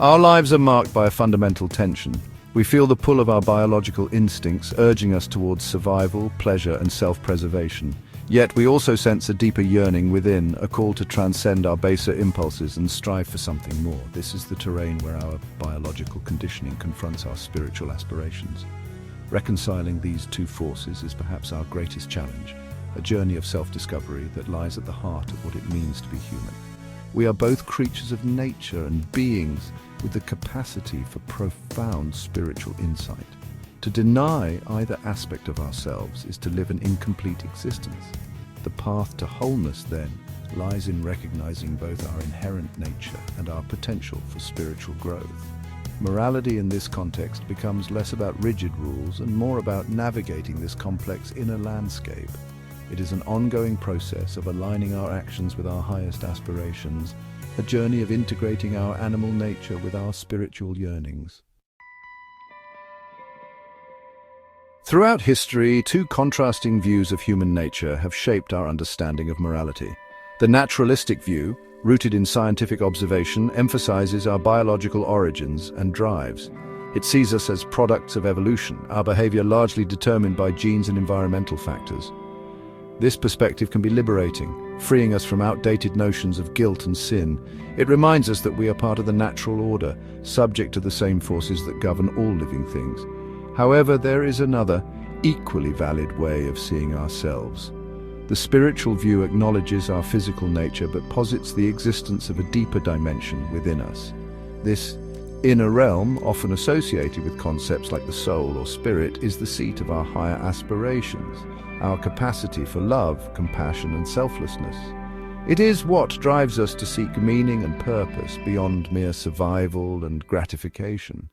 Our lives are marked by a fundamental tension. We feel the pull of our biological instincts urging us towards survival, pleasure, and self-preservation. Yet we also sense a deeper yearning within, a call to transcend our baser impulses and strive for something more. This is the terrain where our biological conditioning confronts our spiritual aspirations. Reconciling these two forces is perhaps our greatest challenge, a journey of self-discovery that lies at the heart of what it means to be human. We are both creatures of nature and beings with the capacity for profound spiritual insight. To deny either aspect of ourselves is to live an incomplete existence. The path to wholeness, then, lies in recognizing both our inherent nature and our potential for spiritual growth. Morality in this context becomes less about rigid rules and more about navigating this complex inner landscape. It is an ongoing process of aligning our actions with our highest aspirations, a journey of integrating our animal nature with our spiritual yearnings. Throughout history, two contrasting views of human nature have shaped our understanding of morality. The naturalistic view, rooted in scientific observation, emphasizes our biological origins and drives. It sees us as products of evolution, our behavior largely determined by genes and environmental factors. This perspective can be liberating, freeing us from outdated notions of guilt and sin. It reminds us that we are part of the natural order, subject to the same forces that govern all living things. However, there is another, equally valid way of seeing ourselves. The spiritual view acknowledges our physical nature but posits the existence of a deeper dimension within us. This inner realm, often associated with concepts like the soul or spirit, is the seat of our higher aspirations, our capacity for love, compassion, and selflessness. It is what drives us to seek meaning and purpose beyond mere survival and gratification.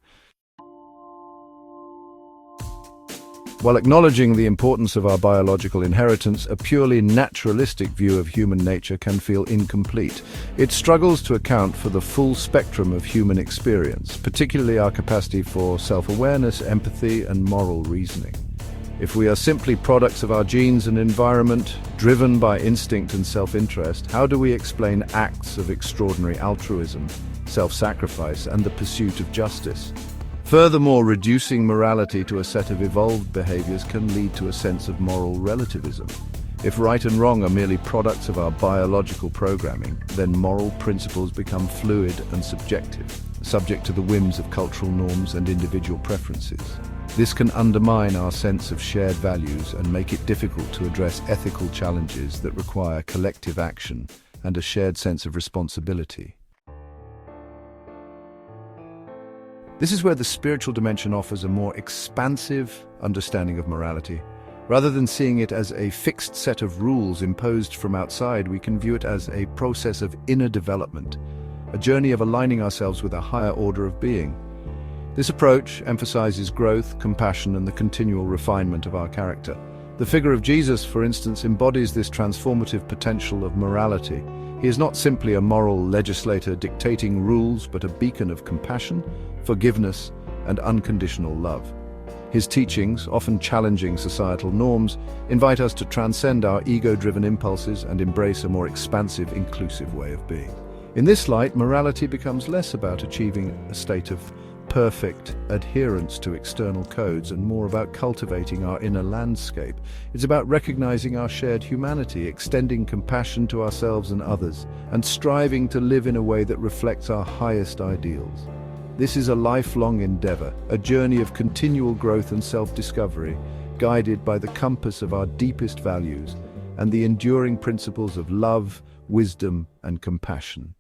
While acknowledging the importance of our biological inheritance, a purely naturalistic view of human nature can feel incomplete. It struggles to account for the full spectrum of human experience, particularly our capacity for self-awareness, empathy, and moral reasoning. If we are simply products of our genes and environment, driven by instinct and self-interest, how do we explain acts of extraordinary altruism, self-sacrifice, and the pursuit of justice? Furthermore, reducing morality to a set of evolved behaviors can lead to a sense of moral relativism. If right and wrong are merely products of our biological programming, then moral principles become fluid and subjective, subject to the whims of cultural norms and individual preferences. This can undermine our sense of shared values and make it difficult to address ethical challenges that require collective action and a shared sense of responsibility. This is where the spiritual dimension offers a more expansive understanding of morality. Rather than seeing it as a fixed set of rules imposed from outside, we can view it as a process of inner development, a journey of aligning ourselves with a higher order of being. This approach emphasizes growth, compassion, and the continual refinement of our character. The figure of Jesus, for instance, embodies this transformative potential of morality. He is not simply a moral legislator dictating rules, but a beacon of compassion, forgiveness, and unconditional love. His teachings, often challenging societal norms, invite us to transcend our ego-driven impulses and embrace a more expansive, inclusive way of being. In this light, morality becomes less about achieving a state of perfect adherence to external codes and more about cultivating our inner landscape. It's about recognizing our shared humanity, extending compassion to ourselves and others, and striving to live in a way that reflects our highest ideals. This is a lifelong endeavor, a journey of continual growth and self-discovery, guided by the compass of our deepest values and the enduring principles of love, wisdom, and compassion.